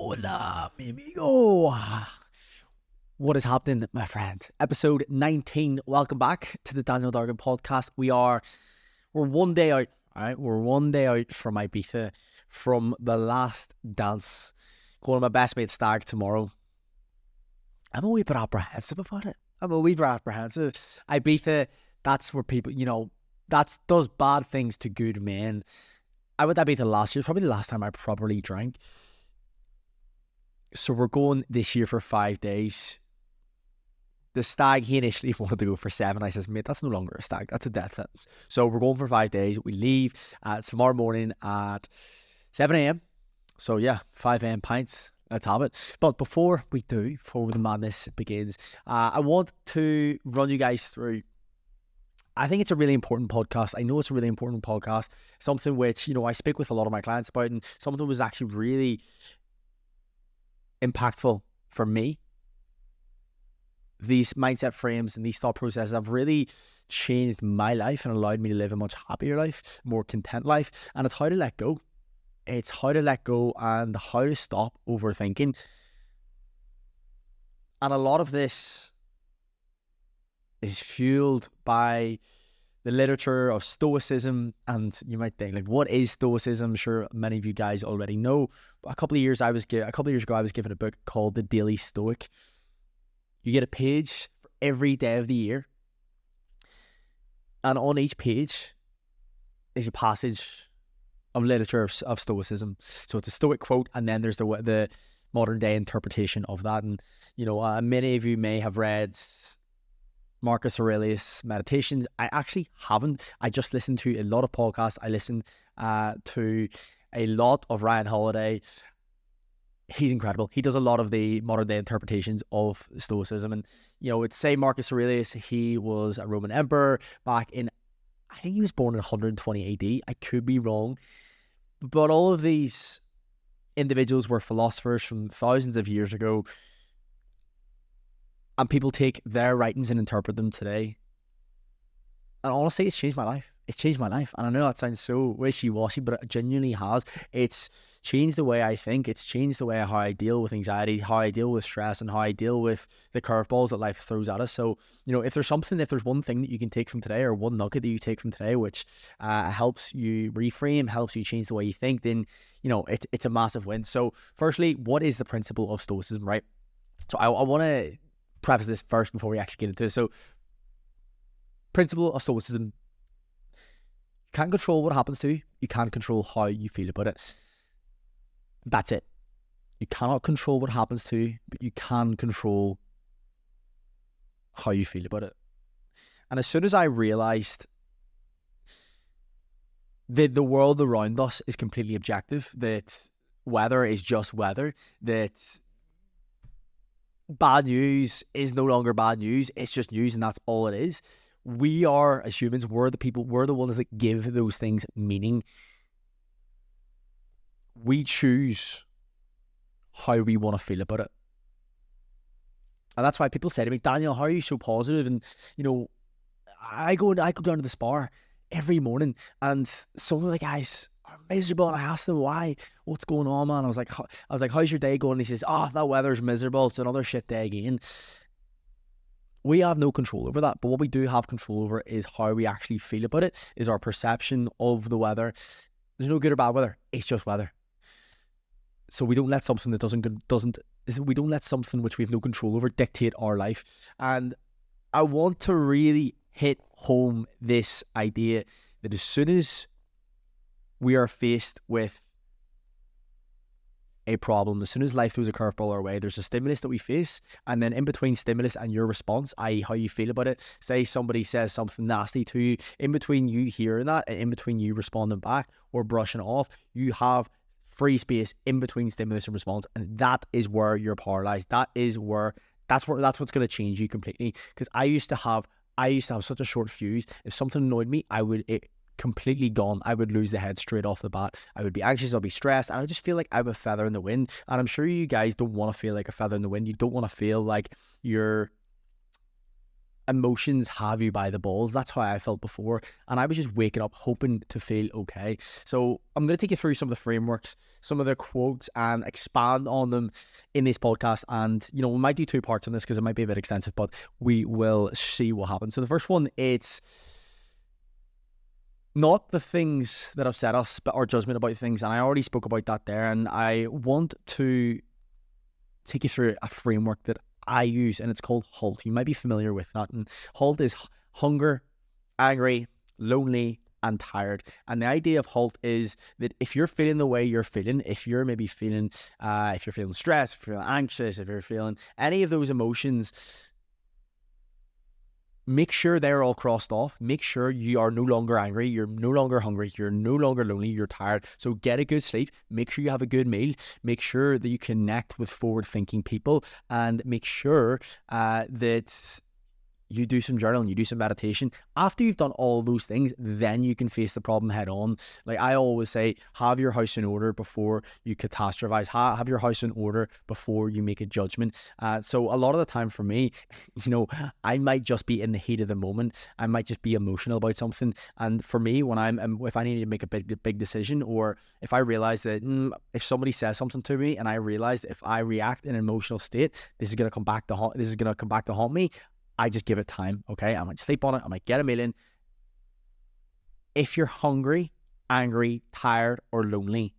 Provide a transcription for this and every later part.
Hola, mi amigo. What is happening, my friend? Episode 19. Welcome back to the Dargan Podcast. We're one day out. All right, we're one day out from Ibiza, from the last dance. Going to my best mate's stag tomorrow. I'm a wee bit apprehensive about it. Ibiza, that's where people, that does bad things to good men. I went to Ibiza last year. Probably the last time I properly drank. So we're going this year for 5 days. The stag, he initially wanted to go for 7. I says, mate, that's no longer a stag. That's a death sentence. So we're going for 5 days. We leave tomorrow morning at 7 a.m. So yeah, 5 a.m. pints. Let's have it. But before the madness begins, I want to run you guys through. I think it's a really important podcast. I know it's a really important podcast. Something which, I speak with a lot of my clients about, and something was actually really impactful for me. These mindset frames and these thought processes have really changed my life and allowed me to live a much happier life, more content life. And it's how to let go. It's how to let go and how to stop overthinking. And a lot of this is fueled by the literature of Stoicism. And you might think, what is Stoicism? I'm sure many of you guys already know. A couple of years ago, I was given a book called The Daily Stoic. You get a page for every day of the year, and on each page is a passage of literature of Stoicism. So it's a Stoic quote, and then there's the modern day interpretation of that. And many of you may have read Marcus Aurelius' Meditations. I actually haven't. I just listened to a lot of podcasts. I listened to a lot of Ryan Holiday. He's incredible. He does a lot of the modern day interpretations of Stoicism. And, it's say Marcus Aurelius, he was a Roman emperor back in, I think he was born in 120 AD. I could be wrong. But all of these individuals were philosophers from thousands of years ago. And people take their writings and interpret them today. And honestly, it's changed my life. And I know that sounds so wishy-washy, but it genuinely has. It's changed the way I think. It's changed the way how I deal with anxiety, how I deal with stress, and how I deal with the curveballs that life throws at us. So, if there's one thing that you can take from today, or one nugget that you take from today, which helps you reframe, helps you change the way you think, then, it's a massive win. So, firstly, what is the principle of Stoicism, right? So, I want to preface this first before we actually get into it. So, principle of Stoicism: you can't control what happens to you. You can't control how you feel about it. That's it. You cannot control what happens to you, but you can control how you feel about it. And as soon as I realized that the world around us is completely objective, that weather is just weather, that bad news is no longer bad news, it's just news, and that's all it is. We are, as humans, we're the ones that give those things meaning. We choose how we want to feel about it. And that's why people say to me, Daniel, how are you so positive? And, I go down to the spa every morning, and some of the guys are miserable, and I ask them why. What's going on, man? I was like, how's your day going? And he says, that weather's miserable. It's another shit day again. We have no control over that, but what we do have control over is how we actually feel about it, is our perception of the weather. There's no good or bad weather. It's just weather. So we don't let something we don't let something which we have no control over dictate our life. And I want to really hit home this idea that as soon as we are faced with a problem, as soon as life throws a curveball our way, there's a stimulus that we face, and then in between stimulus and your response, i.e. how you feel about it, say somebody says something nasty to you, in between you hearing that and in between you responding back or brushing it off, you have free space in between stimulus and response, and that is where you're paralyzed. That's what's going to change you completely. Because I used to have such a short fuse. If something annoyed me, completely gone. I would lose the head straight off the bat. I would be anxious, I'd be stressed, and I just feel like I'm a feather in the wind. And I'm sure you guys don't want to feel like a feather in the wind. You don't want to feel like you're emotions have you by the balls. That's how I felt before. And I was just waking up hoping to feel okay. So I'm going to take you through some of the frameworks, some of the quotes, and expand on them in this podcast. And, we might do 2 parts on this because it might be a bit extensive, but we will see what happens. So the first one, it's not the things that upset us, but our judgment about things. And I already spoke about that there. And I want to take you through a framework that I use, and it's called HALT. You might be familiar with that. And HALT is hunger, angry, lonely, and tired. And the idea of HALT is that if you're feeling the way you're feeling, if you're maybe feeling, if you're feeling stressed, if you're feeling anxious, if you're feeling any of those emotions, make sure they're all crossed off. Make sure you are no longer angry. You're no longer hungry. You're no longer lonely. You're tired. So get a good sleep. Make sure you have a good meal. Make sure that you connect with forward-thinking people, and make sure that you do some journaling, you do some meditation. After you've done all those things, then you can face the problem head on. Like I always say, have your house in order before you catastrophize. Have your house in order before you make a judgment. So a lot of the time for me, I might just be in the heat of the moment. I might just be emotional about something. And for me, when if I need to make a big decision, or if I realize that if somebody says something to me and I realize that if I react in an emotional state, this is going to come back to haunt me. I just give it time, okay? I might sleep on it. I might get a meal in. If you're hungry, angry, tired, or lonely,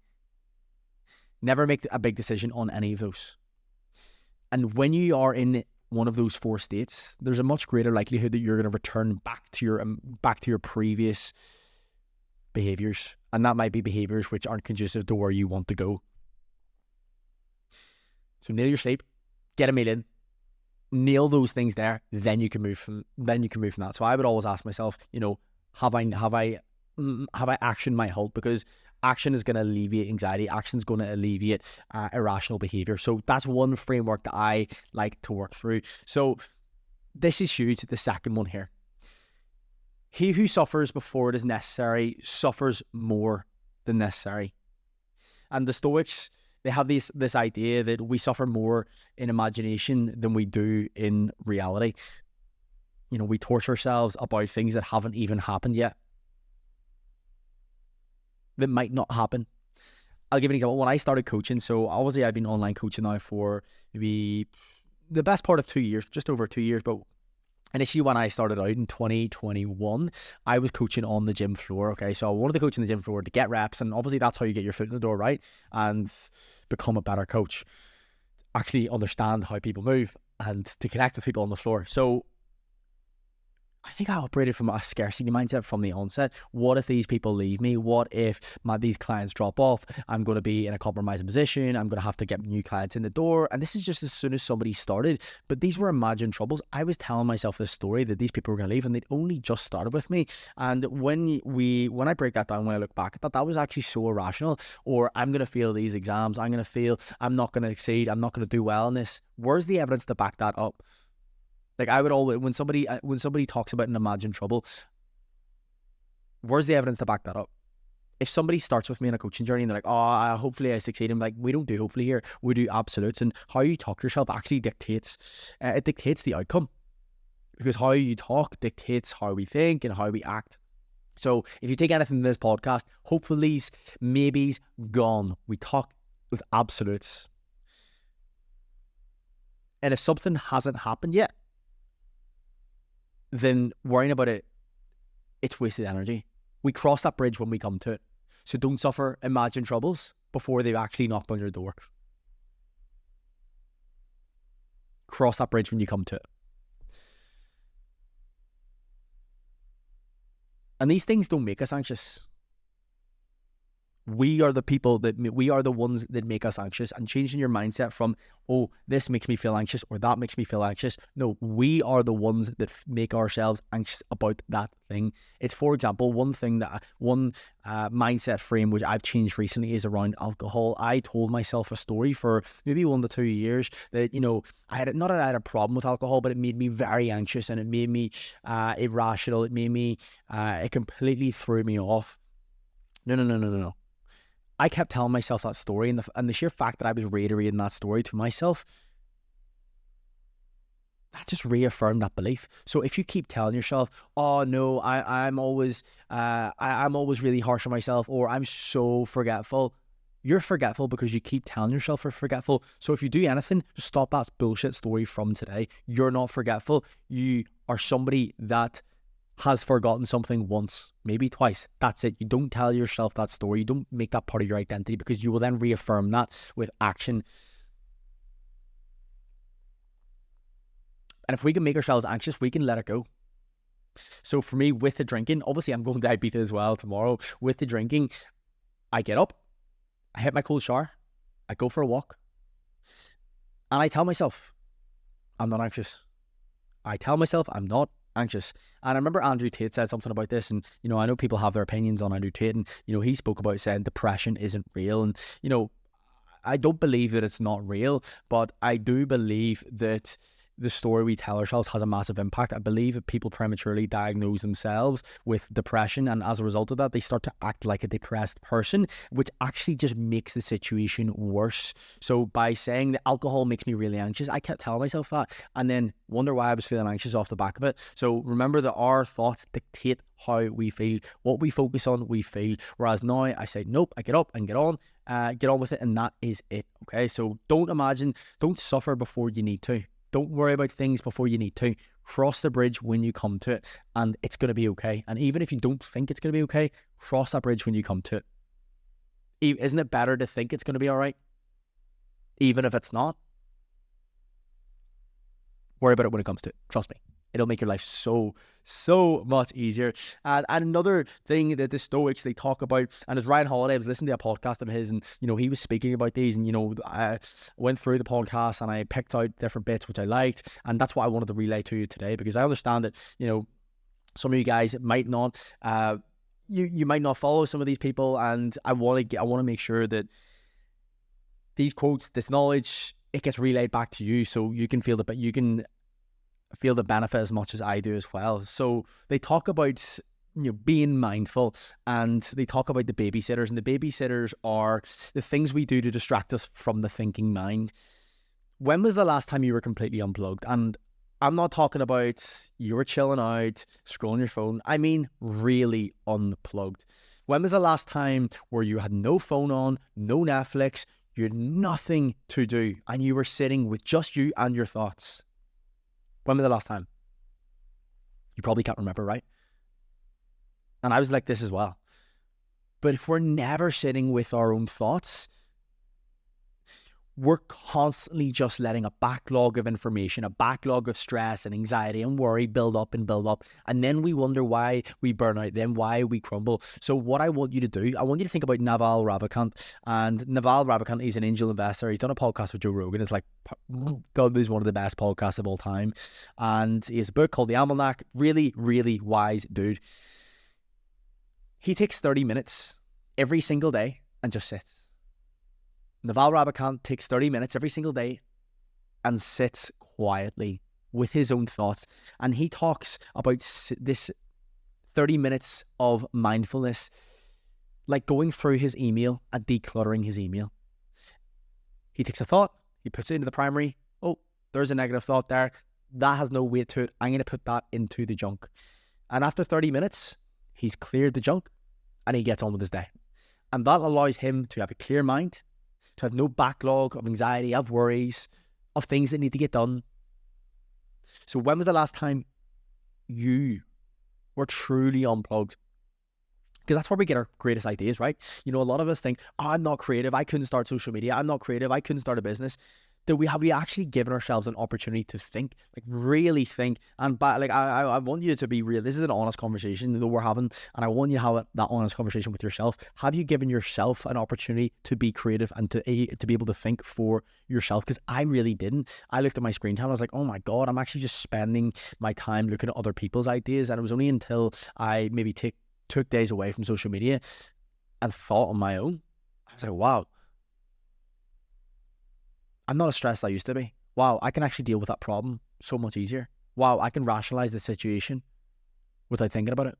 never make a big decision on any of those. And when you are in one of those 4 states, there's a much greater likelihood that you're going to return back to your previous behaviors. And that might be behaviors which aren't conducive to where you want to go. So nail your sleep, get a meal in. Nail those things there, then you can move from that. So I would always ask myself, have I actioned my HALT? Because action is going to alleviate anxiety. Action is going to alleviate irrational behavior. So that's one framework that I like to work through. So this is huge. The second one here: he who suffers before it is necessary suffers more than necessary. And the Stoics, they have this idea that we suffer more in imagination than we do in reality. We torture ourselves about things that haven't even happened yet, that might not happen. I'll give an example. When I started coaching, so obviously I've been online coaching now for maybe the best part of 2 years, just over 2 years, but initially when I started out in 2021, I was coaching on the gym floor, okay? So I wanted to coach on the gym floor to get reps, and obviously that's how you get your foot in the door, right? And become a better coach. Actually understand how people move and to connect with people on the floor. So I think I operated from a scarcity mindset from the onset. What if these people leave me? What if these clients drop off? I'm going to be in a compromising position. I'm going to have to get new clients in the door. And this is just as soon as somebody started. But these were imagined troubles. I was telling myself this story that these people were going to leave, and they'd only just started with me. And when I break that down, when I look back, I thought that was actually so irrational. Or I'm going to fail these exams. I'm going to fail. I'm not going to succeed. I'm not going to do well in this. Where's the evidence to back that up? Like I would always, when somebody talks about an imagined trouble, where's the evidence to back that up? If somebody starts with me in a coaching journey and they're like, hopefully I succeed, I'm like, we don't do hopefully here. We do absolutes. And how you talk to yourself actually dictates the outcome. Because how you talk dictates how we think and how we act. So if you take anything from this podcast, hopefully's, maybes, gone. We talk with absolutes. And if something hasn't happened yet, then worrying about it, it's wasted energy. We cross that bridge when we come to it. So don't suffer imagined troubles before they've actually knocked on your door. Cross that bridge when you come to it. And these things don't make us anxious. We are the ones that make us anxious. And changing your mindset from, this makes me feel anxious or that makes me feel anxious. No, we are the ones that make ourselves anxious about that thing. It's, for example, one mindset frame which I've changed recently is around alcohol. I told myself a story for maybe 1 to 2 years that, I had a problem with alcohol, but it made me very anxious and it made me irrational. It made me, it completely threw me off. No. I kept telling myself that story, and the sheer fact that I was reiterating that story to myself that just reaffirmed that belief. So if you keep telling yourself, "Oh no, I'm always I'm always really harsh on myself," or "I'm so forgetful," you're forgetful because you keep telling yourself you're forgetful. So if you do anything, just stop that bullshit story from today. You're not forgetful. You are somebody that has forgotten something once, maybe twice. That's it. You don't tell yourself that story. You don't make that part of your identity, because you will then reaffirm that with action. And if we can make ourselves anxious, we can let it go. So for me, with the drinking, obviously I'm going to Ibiza as well tomorrow. With the drinking, I get up, I hit my cold shower, I go for a walk, and I tell myself, I'm not anxious. I tell myself I'm not anxious. And I remember Andrew Tate said something about this, and I know people have their opinions on Andrew Tate, and he spoke about saying depression isn't real, and I don't believe that it's not real, but I do believe that the story we tell ourselves has a massive impact. I believe that people prematurely diagnose themselves with depression, and as a result of that, they start to act like a depressed person, which actually just makes the situation worse. So by saying that alcohol makes me really anxious, I kept telling myself that, and then wonder why I was feeling anxious off the back of it. So remember that our thoughts dictate how we feel. What we focus on, we feel. Whereas now I say, nope, I get up and get on with it, and that is it. Okay, so don't suffer before you need to. Don't worry about things before you need to. Cross the bridge when you come to it, and it's going to be okay. And even if you don't think it's going to be okay, cross that bridge when you come to it. Isn't it better to think it's going to be all right, even if it's not? Worry about it when it comes to it. Trust me. It'll make your life so much easier. And another thing that the Stoics, they talk about, and as Ryan Holiday, I was listening to a podcast of his, and he was speaking about these, and I went through the podcast and I picked out different bits which I liked, and that's what I wanted to relay to you today, because I understand that some of you guys might not you might not follow some of these people, and I want to make sure that these quotes, this knowledge, it gets relayed back to you, so you can feel the benefit as much as I do as well. So they talk about being mindful, and they talk about the babysitters, and the babysitters are the things we do to distract us from the thinking mind. When was the last time you were completely unplugged? And I'm not talking about you were chilling out, scrolling your phone. I mean really unplugged. When was the last time where you had no phone on, no Netflix, you had nothing to do, and you were sitting with just you and your thoughts? When was the last time? You probably can't remember, right? And I was like this as well. But if we're never sitting with our own thoughts, we're constantly just letting a backlog of information, a backlog of stress and anxiety and worry build up. And then we wonder why we burn out, then why we crumble. So what I want you to do, I want you to think about Naval Ravikant. And Naval Ravikant, he's an angel investor. He's done a podcast with Joe Rogan. It's like, God, this is one of the best podcasts of all time. And he has a book called The Almanac. Really, really wise dude. He takes 30 minutes every single day and just sits. Naval Ravikant takes 30 minutes every single day and sits quietly with his own thoughts. And he talks about this 30 minutes of mindfulness, like going through his email and decluttering his email. He takes a thought, he puts it into the primary. Oh, there's a negative thought there. That has no weight to it. I'm going to put that into the junk. And after 30 minutes, he's cleared the junk and he gets on with his day. And that allows him to have a clear mind, to have no backlog of anxiety, of worries, of things that need to get done. So when was the last time you were truly unplugged? Because that's where we get our greatest ideas, right? A lot of us think, I'm not creative, I couldn't start social media, I'm not creative, I couldn't start a business. That we actually given ourselves an opportunity to think, like really think. And I want you to be real. This is an honest conversation that we're having, and I want you to have that honest conversation with yourself. Have you given yourself an opportunity to be creative and to be able to think for yourself? Because I really didn't. I looked at my screen time, I was like, oh my God, I'm actually just spending my time looking at other people's ideas. And it was only until I maybe took days away from social media and thought on my own, I was like, wow, I'm not as stressed as I used to be. Wow, I can actually deal with that problem so much easier. Wow, I can rationalize the situation without thinking about it.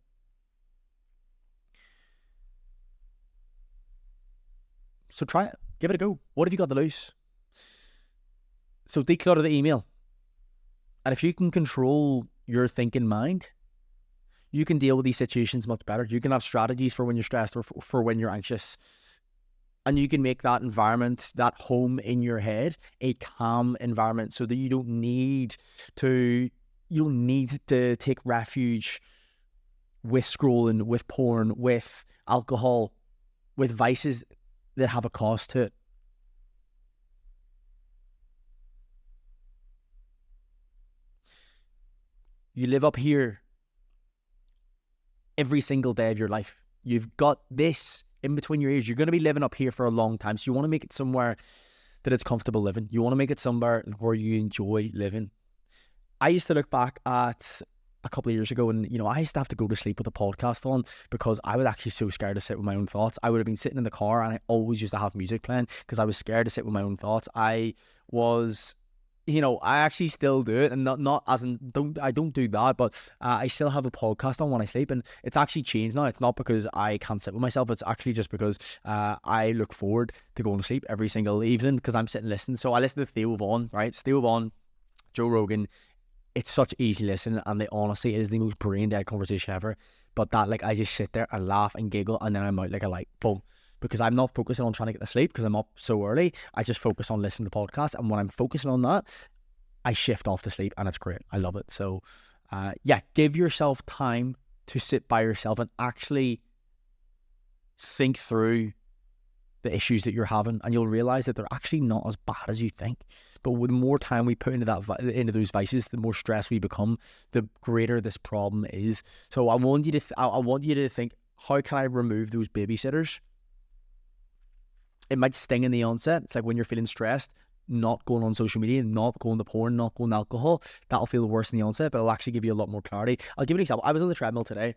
So try it. Give it a go. What have you got to lose? So declutter the email. And if you can control your thinking mind, you can deal with these situations much better. You can have strategies for when you're stressed or for when you're anxious. And you can make that environment, that home in your head, a calm environment so that you don't need to take refuge with scrolling, with porn, with alcohol, with vices that have a cost to it. You live up here every single day of your life. You've got this in between your ears. You're going to be living up here for a long time. So you want to make it somewhere that it's comfortable living. You want to make it somewhere where you enjoy living. I used to look back at a couple of years ago and, I used to have to go to sleep with a podcast on because I was actually so scared to sit with my own thoughts. I would have been sitting in the car and I always used to have music playing because I was scared to sit with my own thoughts. I was... I actually still do it, and not as in I don't do that, but I still have a podcast on when I sleep, and it's actually changed now. It's not because I can't sit with myself; it's actually just because I look forward to going to sleep every single evening because I'm sitting listening. So I listen to Pt.1, right? Pt.1, Joe Rogan. It's such easy listening, and honestly, it is the most brain dead conversation ever. But that, I just sit there and laugh and giggle, and then I'm out like a light bulb. Because I'm not focusing on trying to get to sleep because I'm up so early. I just focus on listening to podcasts. And when I'm focusing on that, I shift off to sleep and it's great. I love it. So, give yourself time to sit by yourself and actually think through the issues that you're having. And you'll realize that they're actually not as bad as you think. But with more time we put into those vices, the more stressed we become, the greater this problem is. So I want you to think, how can I remove those babysitters? It might sting in the onset. It's like when you're feeling stressed, not going on social media, not going to porn, not going to alcohol. That'll feel the worst in the onset, but it'll actually give you a lot more clarity. I'll give you an example. I was on the treadmill today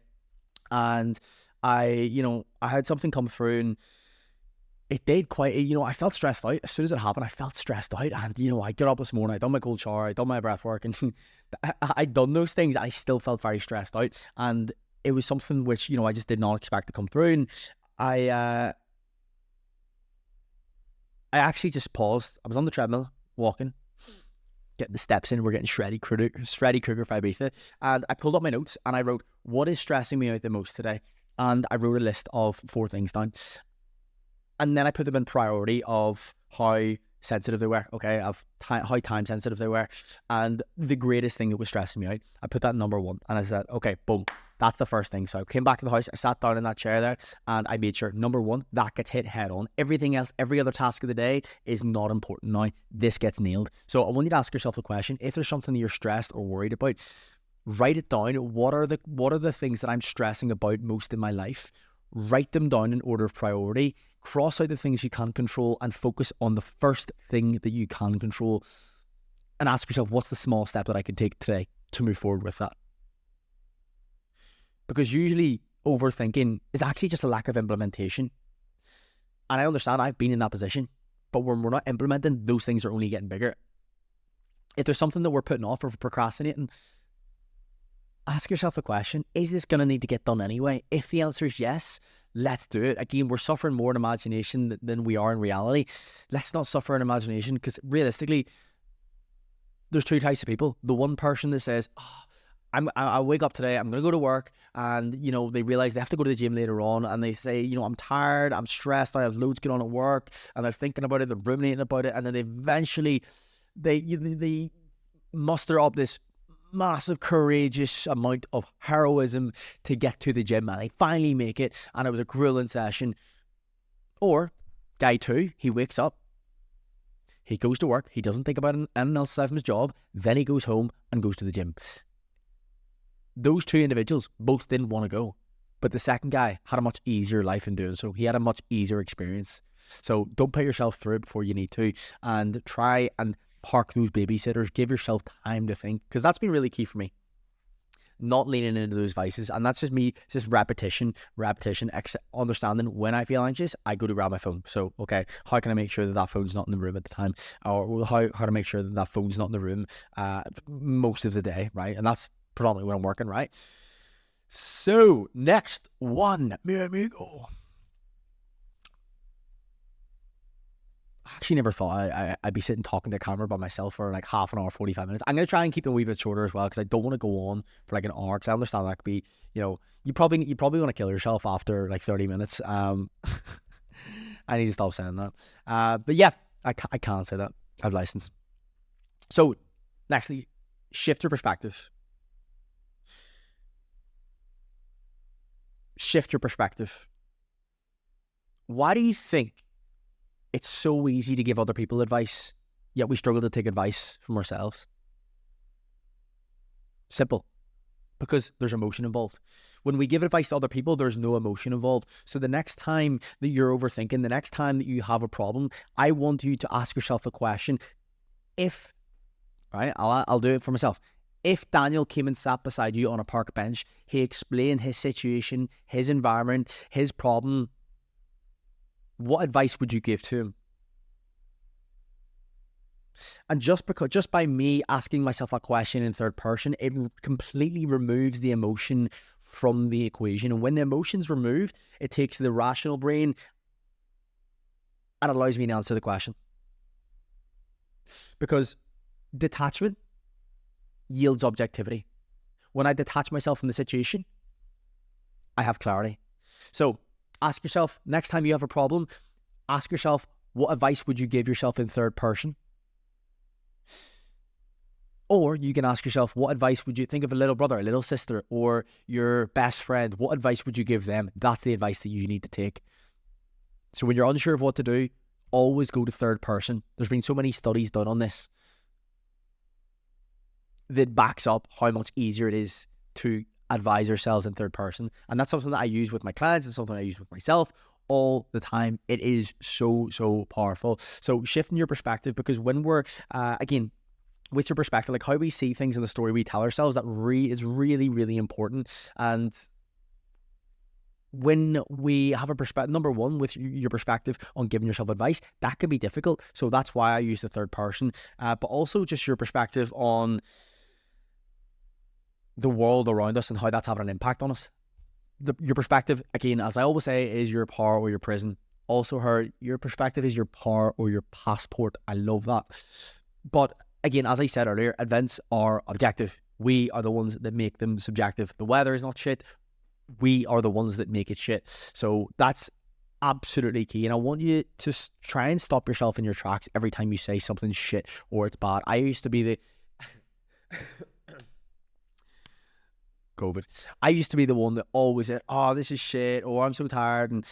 and I had something come through and it did quite, I felt stressed out. As soon as it happened, I felt stressed out. And, I got up this morning, I done my cold shower, I done my breath work, and I'd done those things. And I still felt very stressed out. And it was something which, I just did not expect to come through. And I actually just paused. I was on the treadmill, walking, getting the steps in. We're getting Shreddy Kruger for Ibiza. And I pulled up my notes and I wrote, what is stressing me out the most today? And I wrote a list of 4 things down. And then I put them in priority of how sensitive they were, okay, of how time sensitive they were. And the greatest thing that was stressing me out, I put that in number 1. And I said, okay, boom, that's the first thing. So I came back to the house, I sat down in that chair there, and I made sure, number 1, that gets hit head on. Everything else, every other task of the day is not important now. This gets nailed. So I want you to ask yourself the question, if there's something that you're stressed or worried about, write it down. What are the things that I'm stressing about most in my life? Write them down in order of priority. Cross out the things you can't control and focus on the first thing that you can control. And ask yourself, what's the small step that I can take today to move forward with that? Because usually overthinking is actually just a lack of implementation. And I understand I've been in that position, but when we're not implementing, those things are only getting bigger. If there's something that we're putting off or procrastinating, ask yourself the question, is this going to need to get done anyway? If the answer is yes, let's do it. Again, we're suffering more in imagination than we are in reality. Let's not suffer in imagination, because realistically, there's 2 types of people. The one person that says, I wake up today, I'm going to go to work, and, they realize they have to go to the gym later on, and they say, I'm tired, I'm stressed, I have loads going on at work, and they're thinking about it, they're ruminating about it, and then eventually they muster up this massive courageous amount of heroism to get to the gym, and they finally make it, and it was a grueling session. Or guy 2, he wakes up, he goes to work, he doesn't think about anything else aside from his job, then he goes home and goes to the gym. Those 2 individuals both didn't want to go, but the second guy had a much easier life in doing so. He had a much easier experience. So don't put yourself through it before you need to, and try and park those babysitters. Give yourself time to think, because that's been really key for me. Not leaning into those vices, and that's just me. It's just repetition, understanding when I feel anxious, I go to grab my phone. So, okay, how can I make sure that phone's not in the room at the time, or how to make sure that phone's not in the room most of the day, right? And that's predominantly when I'm working, right? So, next one, mi amigo. I actually never thought I'd be sitting talking to the camera by myself for like half an hour, 45 minutes. I'm going to try and keep it a wee bit shorter as well, because I don't want to go on for like an hour, because I understand that could be, you probably want to kill yourself after like 30 minutes. I need to stop saying that. But yeah, I can't say that. I have license. So, nextly, shift your perspective. Shift your perspective. Why do you think it's so easy to give other people advice, yet we struggle to take advice from ourselves? Simple. Because there's emotion involved. When we give advice to other people, there's no emotion involved. So the next time that you're overthinking, the next time that you have a problem, I want you to ask yourself a question. I'll do it for myself. If Daniel came and sat beside you on a park bench, he explained his situation, his environment, his problem, what advice would you give to him? And just by me asking myself a question in third person, it completely removes the emotion from the equation. And when the emotion's removed, it takes the rational brain and allows me to answer the question. Because detachment yields objectivity. When I detach myself from the situation, I have clarity. So ask yourself, next time you have a problem, ask yourself, what advice would you give yourself in third person? Or you can ask yourself, what advice would you think of a little brother, a little sister, or your best friend? What advice would you give them? That's the advice that you need to take. So when you're unsure of what to do, always go to third person. There's been so many studies done on this that backs up how much easier it is to advise ourselves in third person. And that's something that I use with my clients. It's something I use with myself all the time. It is so, so powerful. So shifting your perspective, because when we're, again, with your perspective, like how we see things in the story we tell ourselves, that is really, really important. And when we have a perspective, number one, with your perspective on giving yourself advice, that can be difficult. So that's why I use the third person, but also just your perspective on the world around us and how that's having an impact on us. Your perspective, again, as I always say, is your power or your prison. Also your perspective is your power or your passport. I love that. But again, as I said earlier, events are objective. We are the ones that make them subjective. The weather is not shit. We are the ones that make it shit. So that's absolutely key. And I want you to try and stop yourself in your tracks every time you say something shit or it's bad. I used to be the... COVID. I used to be the one that always said, oh, this is shit, or I'm so tired, and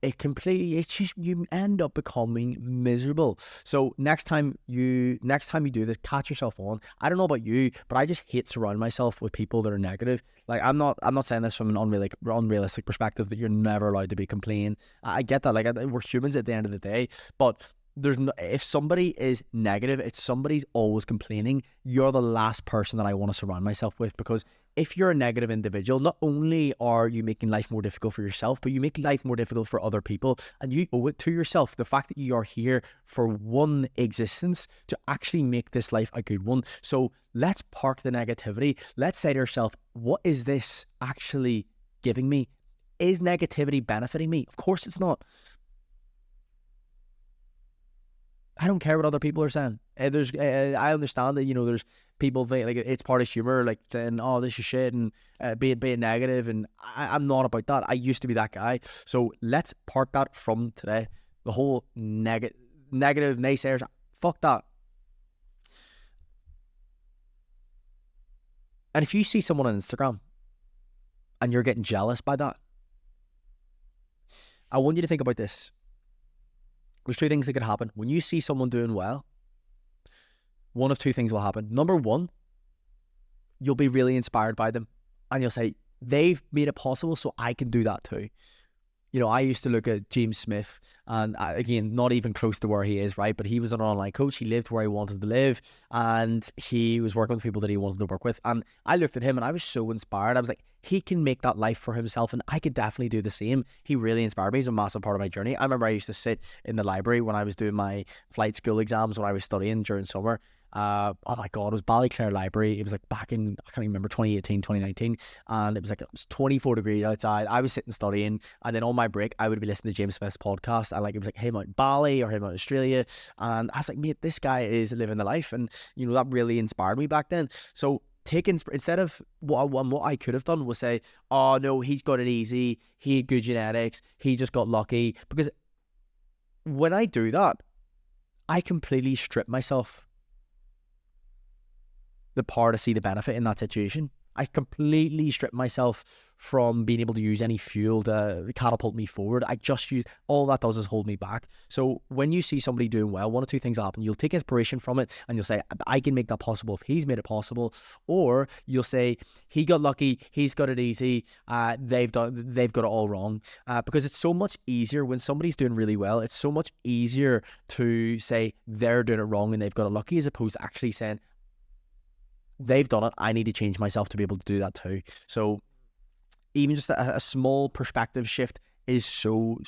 it's just, you end up becoming miserable. So next time you do this, catch yourself on. I don't know about you, but I just hate surrounding myself with people that are negative. Like, I'm not saying this from an unrealistic perspective that you're never allowed to be complaining. I get that. Like, we're humans at the end of the day, but if somebody is negative, if somebody's always complaining, you're the last person that I want to surround myself with. Because if you're a negative individual, not only are you making life more difficult for yourself, but you make life more difficult for other people, and you owe it to yourself, the fact that you are here for one existence, to actually make this life a good one. So let's park the negativity. Let's say to yourself, what is this actually giving me? Is negativity benefiting me? Of course it's not. I don't care what other people are saying. I understand that, there's people think like it's part of humor, like saying, oh, this is shit, and being negative, and I'm not about that. I used to be that guy. So let's park that from today. The whole negative naysayers, fuck that. And if you see someone on Instagram and you're getting jealous by that, I want you to think about this. There's two things that could happen. When you see someone doing well, one of two things will happen. Number one, you'll be really inspired by them, and you'll say, they've made it possible, so I can do that too. I used to look at James Smith, and again, not even close to where he is, right? But he was an online coach. He lived where he wanted to live, and he was working with people that he wanted to work with. And I looked at him and I was so inspired. I was like, he can make that life for himself, and I could definitely do the same. He really inspired me. He's a massive part of my journey. I remember I used to sit in the library when I was doing my flight school exams when I was studying during summer, Oh my God, it was Ballyclare Library. It was like back in, I can't even remember, 2018, 2019. And it was 24 degrees outside. I was sitting studying. And then on my break, I would be listening to James Smith's podcast. And like, it was like him out in Bali or him out in Australia. And I was like, mate, this guy is living the life. And, you know, that really inspired me back then. So instead of what I could have done was say, oh no, he's got it easy. He had good genetics. He just got lucky. Because when I do that, I completely strip myself the power to see the benefit in that situation. I completely strip myself from being able to use any fuel to catapult me forward. I just use, all that does is hold me back. So when you see somebody doing well, one or two things happen. You'll take inspiration from it and you'll say, I can make that possible if he's made it possible. Or you'll say, he got lucky, he's got it easy, they've got it all wrong. Because it's so much easier when somebody's doing really well, it's so much easier to say they're doing it wrong and they've got it lucky, as opposed to actually saying, they've done it, I need to change myself to be able to do that too. So even just a small perspective shift is so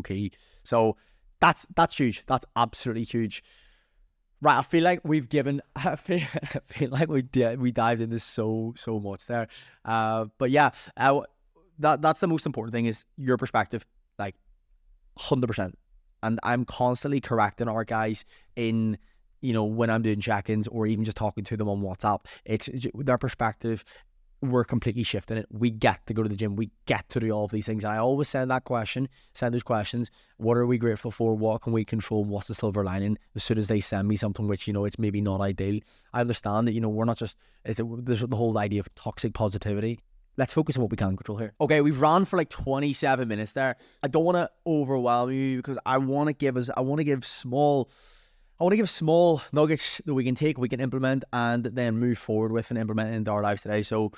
key. So that's huge. That's absolutely huge. Right, I feel like we dived into so much there. But yeah, that's the most important thing, is your perspective, like 100%. And I'm constantly correcting our guys in, you know, when I'm doing check-ins or even just talking to them on WhatsApp. It's their perspective. We're completely shifting it. We get to go to the gym. We get to do all of these things. And I always send those questions. What are we grateful for? What can we control? What's the silver lining? As soon as they send me something which, you know, it's maybe not ideal, I understand that, you know, we're not just, there's the whole idea of toxic positivity. Let's focus on what we can control here. Okay, we've ran for like 27 minutes there. I don't want to overwhelm you because I want to give small nuggets that we can take, we can implement, and then move forward with and implement into our lives today. So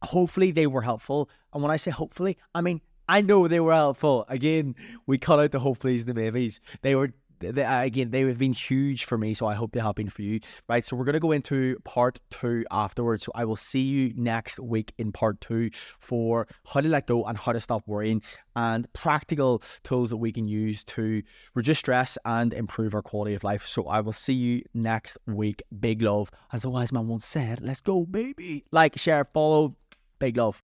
hopefully they were helpful. And when I say hopefully, I mean, I know they were helpful. Again, we cut out the hopefullys and the maybes. They have been huge for me, so I hope they have been for you. Right, so we're going to go into part 2 afterwards. So I will see you next week in part 2 for how to let go and how to stop worrying, and practical tools that we can use to reduce stress and improve our quality of life. So I will see you next week. Big love. As the wise man once said, let's go, baby. Like, share, follow. Big love.